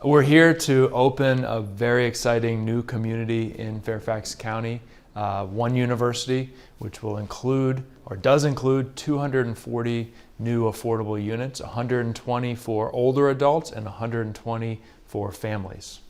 We're here to open a very exciting new community in Fairfax County, one university, which will include, or does include, 240 new affordable units, 120 for older adults and 120 for families.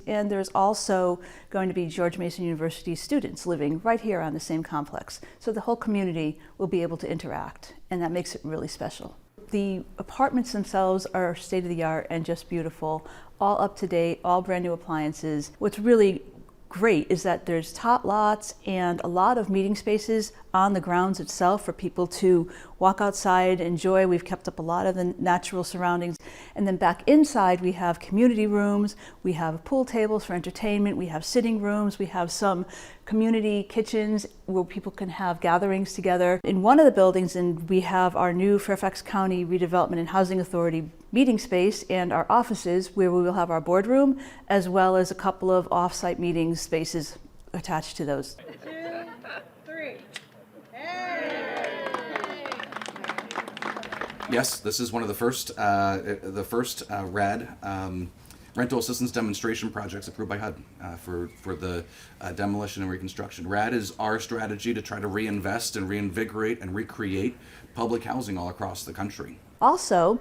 And there's also going to be George Mason University students living right here on the same complex. So the whole community will be able to interact, and that makes it really special. The apartments themselves are state-of-the-art and just beautiful, all up to date, all brand new appliances. What's really great is that there's tot lots and a lot of meeting spaces on the grounds itself for people to walk outside, enjoy. We've kept up a lot of the natural surroundings. And then back inside we have community rooms, we have pool tables for entertainment, we have sitting rooms, we have some community kitchens where people can have gatherings together. In one of the buildings, and we have our new Fairfax County Redevelopment and Housing Authority meeting space and our offices where we will have our boardroom, as well as a couple of off-site meeting spaces attached to those. 2, 3. Yes, this is one of the first RAD rental assistance demonstration projects approved by HUD for the demolition and reconstruction. RAD is our strategy to try to reinvest and reinvigorate and recreate public housing all across the country. Also,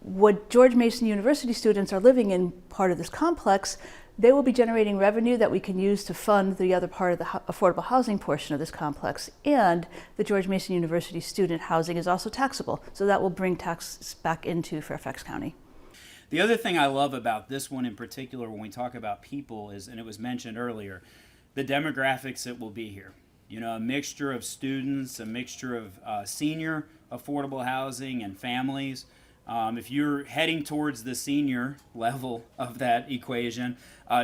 what George Mason University students are living in part of this complex, they will be generating revenue that we can use to fund the other part of the affordable housing portion of this complex. And the George Mason University student housing is also taxable, so that will bring taxes back into Fairfax County. The other thing I love about this one in particular when we talk about people is, and it was mentioned earlier, the demographics that will be here. You know, a mixture of students, a mixture of senior affordable housing and families. If you're heading towards the senior level of that equation,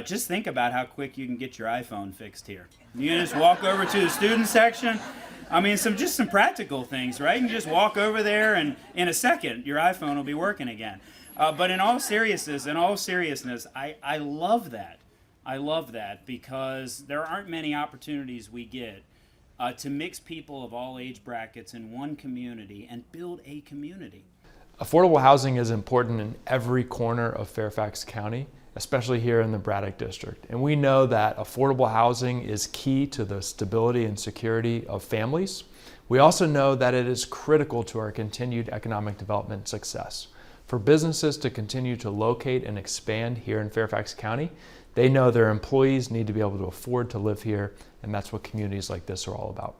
just think about how quick you can get your iPhone fixed here. You can just walk over to the student section. I mean, just some practical things, right? You can just walk over there and in a second, your iPhone will be working again. But in all seriousness, I love that. I love that because there aren't many opportunities we get to mix people of all age brackets in one community and build a community. Affordable housing is important in every corner of Fairfax County, especially here in the Braddock District. And we know that affordable housing is key to the stability and security of families. We also know that it is critical to our continued economic development success. For businesses to continue to locate and expand here in Fairfax County, they know their employees need to be able to afford to live here, and that's what communities like this are all about.